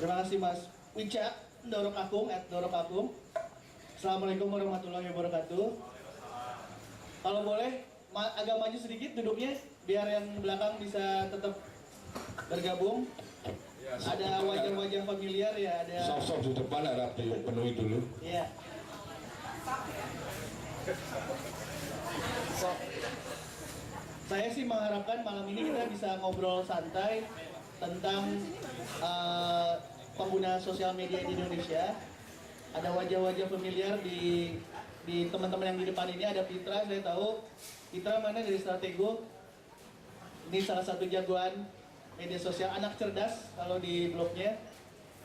Terima kasih Mas Wicak, Dorokakung, @dorokakung. Assalamualaikum warahmatullahi wabarakatuh. Kalau boleh, agak maju sedikit duduknya, biar yang belakang bisa tetap bergabung. Ya, ada wajah-wajah familiar ya, ada sosok di depan harap dipenuhi dulu. Iya. Saya sih mengharapkan malam ini kita bisa ngobrol santai tentang pengguna sosial media di Indonesia. Ada wajah-wajah familiar di teman-teman yang di depan ini. Ada Pitra, saya tahu Pitra mana dari Stratego. Ini salah satu jagoan media sosial, anak cerdas kalau di blognya.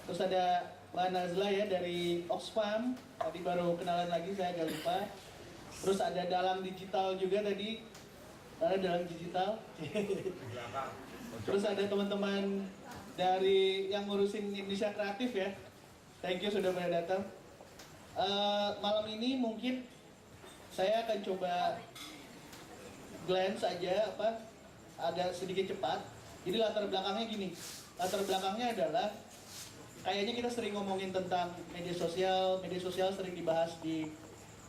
Terus ada Mbak Nazla ya dari Oxfam, tadi baru kenalan lagi, saya agak lupa. Terus ada Dalang Digital juga tadi, ada Dalang Digital. Terus ada teman-teman dari yang ngurusin Indonesia Kreatif ya. Thank you sudah pada datang. Malam ini mungkin saya akan coba glance aja agak sedikit cepat. Jadi latar belakangnya gini. Latar belakangnya adalah kayaknya kita sering ngomongin tentang media sosial sering dibahas di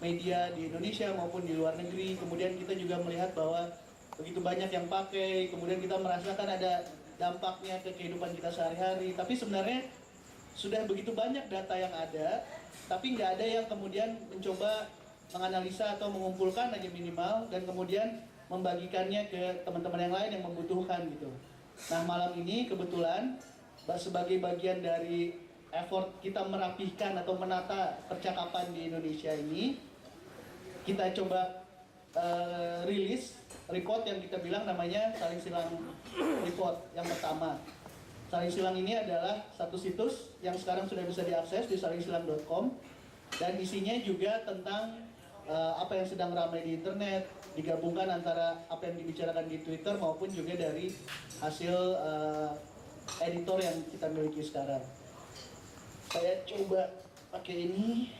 media di Indonesia maupun di luar negeri. Kemudian kita juga melihat bahwa begitu banyak yang pakai, kemudian kita merasakan ada dampaknya ke kehidupan kita sehari-hari. Tapi sebenarnya sudah begitu banyak data yang ada, tapi nggak ada yang kemudian mencoba menganalisa atau mengumpulkan aja minimal dan kemudian membagikannya ke teman-teman yang lain yang membutuhkan gitu. Nah malam ini kebetulan sebagai bagian dari effort kita merapihkan atau menata percakapan di Indonesia ini, kita coba rilis report yang kita bilang namanya Saling Silang Report yang pertama. Saling Silang ini adalah satu situs yang sekarang sudah bisa diakses di salingsilang.com dan isinya juga tentang apa yang sedang ramai di internet, digabungkan antara apa yang dibicarakan di Twitter maupun juga dari hasil editor yang kita miliki sekarang. Saya coba pakai ini.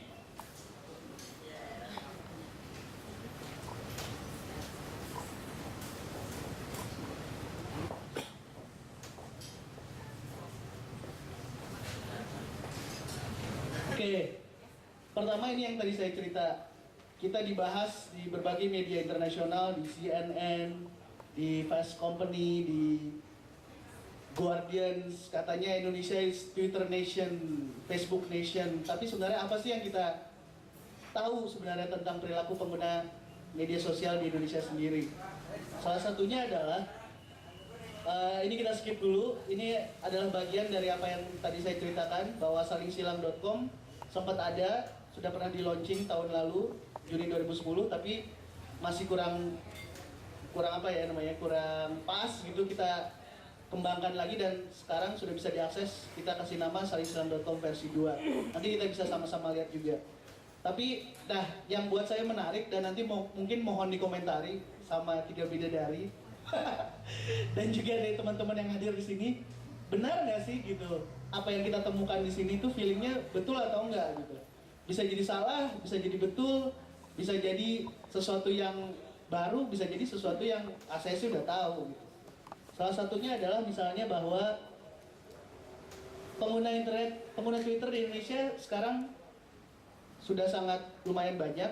Oke, pertama ini yang tadi saya cerita. Kita dibahas di berbagai media internasional, di CNN, di Fast Company, di Guardian, katanya Indonesia is Twitter Nation, Facebook Nation. Tapi sebenarnya apa sih yang kita tahu sebenarnya tentang perilaku pengguna media sosial di Indonesia sendiri? Salah satunya adalah, ini kita skip dulu, ini adalah bagian dari apa yang tadi saya ceritakan, bahwa salingsilang.com sempat ada, sudah pernah di launching tahun lalu, Juni 2010, tapi masih kurang apa ya namanya, kurang pas gitu, kita kembangkan lagi dan sekarang sudah bisa diakses. Kita kasih nama salingsilang.com versi 2. Nanti kita bisa sama-sama lihat juga. Tapi nah yang buat saya menarik dan nanti mungkin mohon dikomentari sama 3 bidadari dan juga dari teman-teman yang hadir di sini, benar nggak sih gitu apa yang kita temukan di sini tuh feelingnya betul atau enggak gitu. Bisa jadi salah, bisa jadi betul, bisa jadi sesuatu yang baru, bisa jadi sesuatu yang saya sih udah tahu gitu. Salah satunya adalah misalnya bahwa pengguna Twitter di Indonesia sekarang sudah sangat lumayan banyak.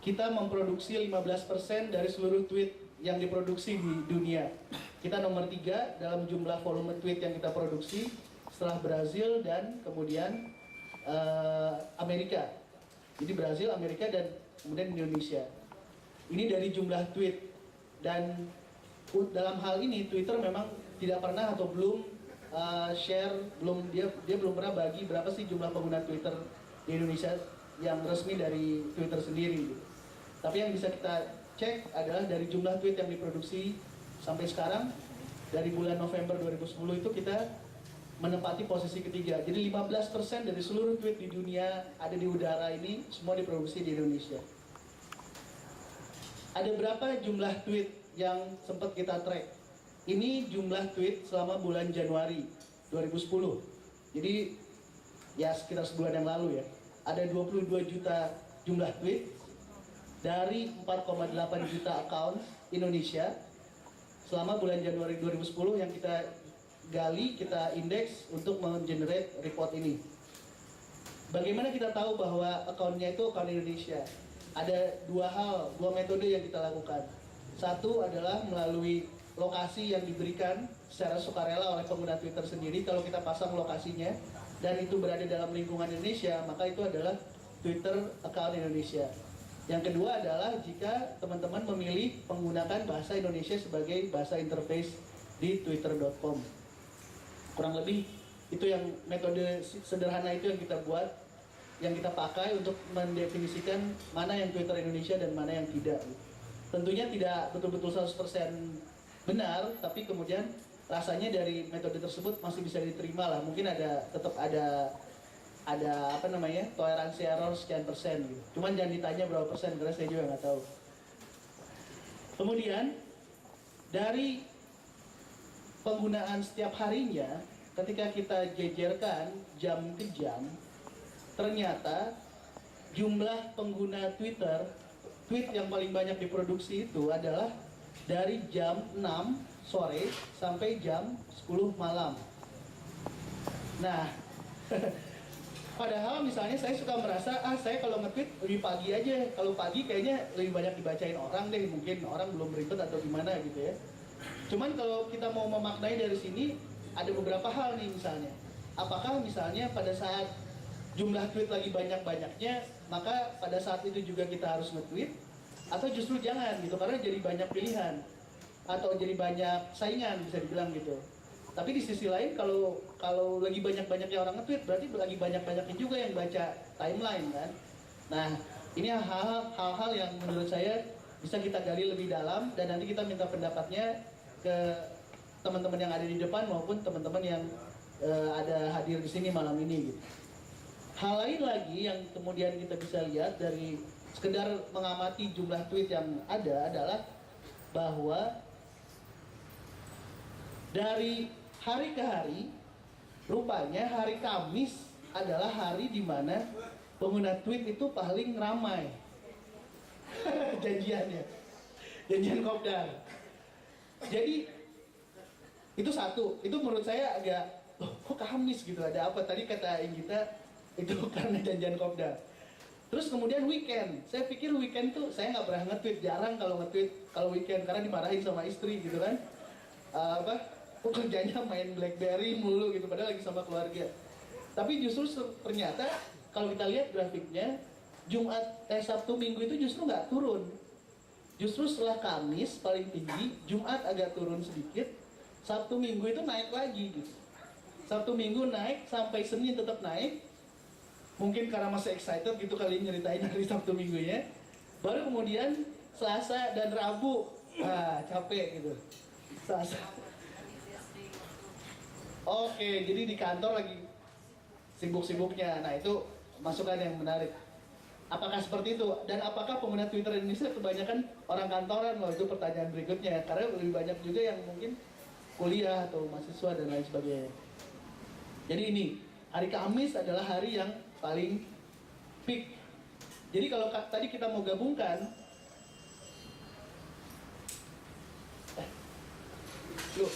Kita memproduksi 15% dari seluruh tweet yang diproduksi di dunia. Kita nomor 3 dalam jumlah volume tweet yang kita produksi setelah Brazil dan kemudian Amerika. Jadi Brazil, Amerika, dan kemudian Indonesia. Ini dari jumlah tweet. Dan dalam hal ini Twitter memang tidak pernah atau belum share, dia belum pernah bagi berapa sih jumlah pengguna Twitter di Indonesia yang resmi dari Twitter sendiri. Tapi yang bisa kita cek adalah dari jumlah tweet yang diproduksi sampai sekarang, dari bulan November 2010 itu kita menempati posisi ketiga. Jadi 15% dari seluruh tweet di dunia ada di udara ini semua diproduksi di Indonesia. Ada berapa jumlah tweet yang sempat kita track? Ini jumlah tweet selama bulan Januari 2010. Jadi ya sekitar sebulan yang lalu ya. Ada 22 juta jumlah tweet dari 4,8 juta account Indonesia selama bulan Januari 2010 yang kita gali, kita indeks untuk menggenerate report ini. Bagaimana kita tahu bahwa akunnya itu akun Indonesia? Ada dua metode yang kita lakukan. Satu adalah melalui lokasi yang diberikan secara sukarela oleh pengguna Twitter sendiri. Kalau kita pasang lokasinya dan itu berada dalam lingkungan Indonesia, maka itu adalah Twitter account Indonesia. Yang kedua adalah jika teman-teman memilih menggunakan bahasa Indonesia sebagai bahasa interface di twitter.com. Kurang lebih itu yang metode sederhana itu yang kita buat, yang kita pakai untuk mendefinisikan mana yang Twitter Indonesia dan mana yang tidak. Tentunya tidak betul-betul 100% benar, tapi kemudian rasanya dari metode tersebut masih bisa diterima lah. Mungkin tetap ada toleransi error sekian persen gitu. Cuman jangan ditanya berapa persen karena saya juga nggak tahu. Kemudian dari penggunaan setiap harinya, ketika kita jejerkan jam ke jam, ternyata jumlah pengguna tweet yang paling banyak diproduksi itu adalah dari jam 6 sore sampai jam 10 malam. Nah, padahal misalnya saya suka merasa, saya kalau nge-tweet lebih pagi aja. Kalau pagi kayaknya lebih banyak dibacain orang deh, mungkin orang belum ribet atau gimana gitu ya. Cuman kalau kita mau memaknai dari sini, ada beberapa hal nih misalnya. Apakah misalnya pada saat jumlah tweet lagi banyak-banyaknya, maka pada saat itu juga kita harus nge-tweet? Atau justru jangan gitu, karena jadi banyak pilihan. Atau jadi banyak saingan bisa dibilang gitu. Tapi di sisi lain kalau lagi banyak-banyaknya orang nge-tweet, berarti lagi banyak-banyaknya juga yang baca timeline kan. Nah, ini hal-hal yang menurut saya bisa kita gali lebih dalam dan nanti kita minta pendapatnya ke teman-teman yang ada di depan maupun teman-teman yang ada hadir di sini malam ini gitu. Hal lain lagi yang kemudian kita bisa lihat dari sekedar mengamati jumlah tweet yang ada adalah bahwa dari hari ke hari, rupanya hari Kamis adalah hari di mana pengguna tweet itu paling ramai. Janjian kopdar. Jadi itu satu, itu menurut saya agak, kok Kamis gitu, ada apa? Tadi kata Inggita itu karena janjian kopdar. Terus kemudian weekend, saya pikir weekend tuh saya nggak pernah nge-tweet, jarang kalau nge-tweet kalau weekend karena dimarahin sama istri gitu kan. Kok kerjanya main BlackBerry mulu gitu padahal lagi sama keluarga. Tapi justru ternyata kalau kita lihat grafiknya, Sabtu Minggu itu justru nggak turun. Justru setelah Kamis paling tinggi, Jumat agak turun sedikit, Sabtu Minggu itu naik lagi gitu. Sabtu Minggu naik sampai Senin tetap naik. Mungkin karena masih excited gitu kali nyeritain hari Sabtu Minggunya. Baru kemudian Selasa dan Rabu, capek gitu. Selasa. Oke, jadi di kantor lagi sibuk-sibuknya. Nah, itu masukan yang menarik. Apakah seperti itu? Dan apakah pengguna Twitter Indonesia kebanyakan orang kantoran? Loh, itu pertanyaan berikutnya. Karena lebih banyak juga yang mungkin kuliah atau mahasiswa dan lain sebagainya. Jadi ini, hari Kamis adalah hari yang paling peak. Jadi kalau tadi kita mau gabungkan, loh,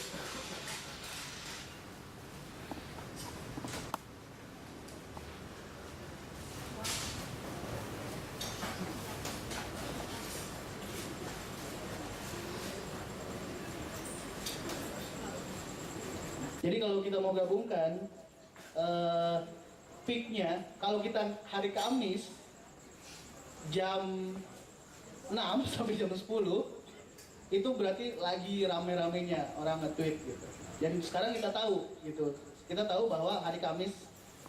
jadi kalau kita mau gabungkan peaknya, kalau kita hari Kamis jam 6 sampai jam 10 itu berarti lagi rame-ramenya orang nge-tweet gitu. Dan sekarang kita tahu gitu, kita tahu bahwa hari Kamis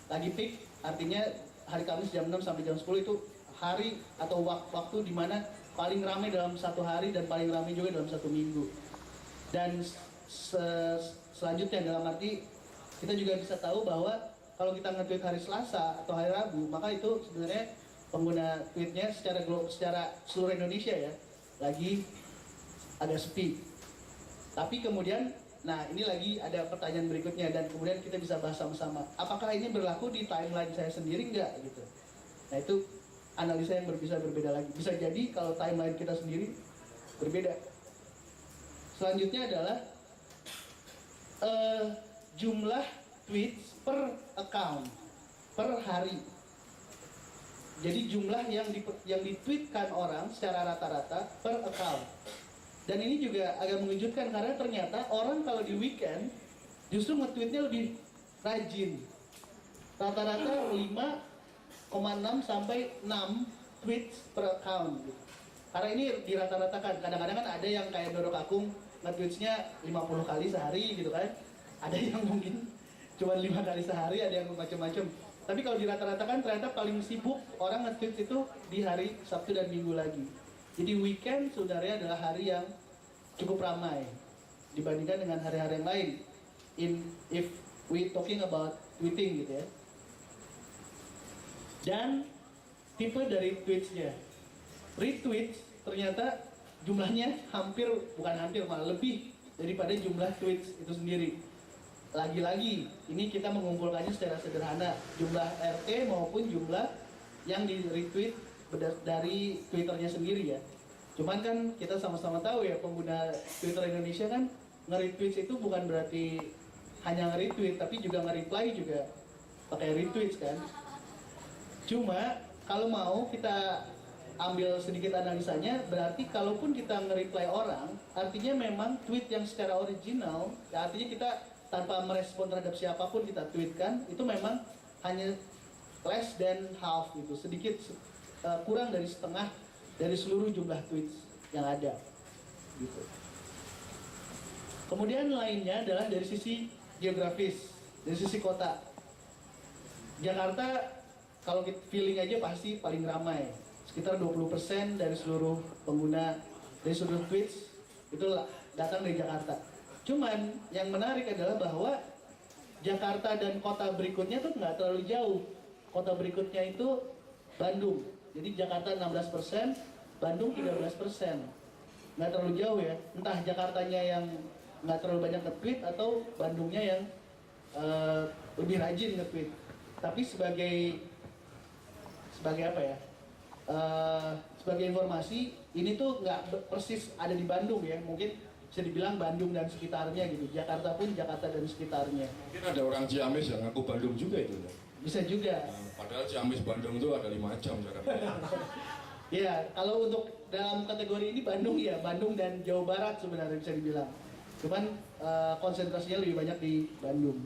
lagi peak, artinya hari Kamis jam 6 sampai jam 10 itu hari atau waktu di mana paling ramai dalam satu hari dan paling ramai juga dalam satu minggu. Dan selanjutnya dalam arti kita juga bisa tahu bahwa kalau kita nge-tweet hari Selasa atau hari Rabu, maka itu sebenarnya pengguna tweetnya secara seluruh Indonesia ya lagi ada sepi. Tapi kemudian, nah ini lagi ada pertanyaan berikutnya dan kemudian kita bisa bahas sama-sama. Apakah ini berlaku di timeline saya sendiri enggak gitu? Nah itu analisa yang bisa berbeda lagi. Bisa jadi kalau timeline kita sendiri berbeda. Selanjutnya adalah jumlah tweets per account per hari. Jadi jumlah yang ditweetkan orang secara rata-rata per account. Dan ini juga agak mengejutkan karena ternyata orang kalau di weekend justru nge-tweetnya lebih rajin. Rata-rata 5,6 sampai 6 tweets per account. Karena ini dirata-ratakan. Kadang-kadang kan ada yang kayak Doro Kakung nge-tweetsnya 50 kali sehari gitu kan. Ada yang mungkin cuma 5 kali sehari, ada yang macam-macam. Tapi kalau dirata-ratakan ternyata paling sibuk orang nge-tweet itu di hari Sabtu dan Minggu lagi. Jadi weekend sebenarnya adalah hari yang cukup ramai dibandingkan dengan hari-hari yang lain. If we talking about tweeting gitu ya. Dan tipe dari tweetsnya, retweets ternyata jumlahnya malah lebih daripada jumlah tweets itu sendiri. Lagi-lagi ini kita mengumpulkannya secara sederhana, jumlah RT maupun jumlah yang di retweet dari Twitternya sendiri ya. Cuman kan kita sama-sama tahu ya, pengguna Twitter Indonesia kan nge-retweet itu bukan berarti hanya nge-retweet, tapi juga nge-reply juga pakai retweet kan. Cuma kalau mau kita ambil sedikit analisanya, berarti kalaupun kita nge-reply orang, artinya memang tweet yang secara original, ya artinya kita tanpa merespon terhadap siapapun kita tweetkan, itu memang hanya less than half gitu, sedikit kurang dari setengah dari seluruh jumlah tweets yang ada gitu. Kemudian lainnya adalah dari sisi geografis, dari sisi kota. Jakarta kalau kita feeling aja pasti paling ramai, sekitar 20% dari seluruh pengguna, dari seluruh tweets itu datang dari Jakarta. Cuman yang menarik adalah bahwa Jakarta dan kota berikutnya tuh nggak terlalu jauh. Kota berikutnya itu Bandung. Jadi Jakarta 16%, Bandung 13%. Nggak terlalu jauh ya. Entah Jakartanya yang nggak terlalu banyak nge-tweet atau Bandungnya yang lebih rajin nge-tweet. Tapi sebagai apa ya? Sebagai informasi, ini tuh nggak persis ada di Bandung ya. Mungkin bisa dibilang Bandung dan sekitarnya gitu. Jakarta pun Jakarta dan sekitarnya. Mungkin ada orang Ciamis yang ngaku Bandung juga itu ya. Bisa juga. Padahal Ciamis Bandung itu ada 5 jam Jakarta. Ya, kalau untuk dalam kategori ini Bandung ya, Bandung dan Jawa Barat sebenarnya bisa dibilang. Cuman konsentrasinya lebih banyak di Bandung.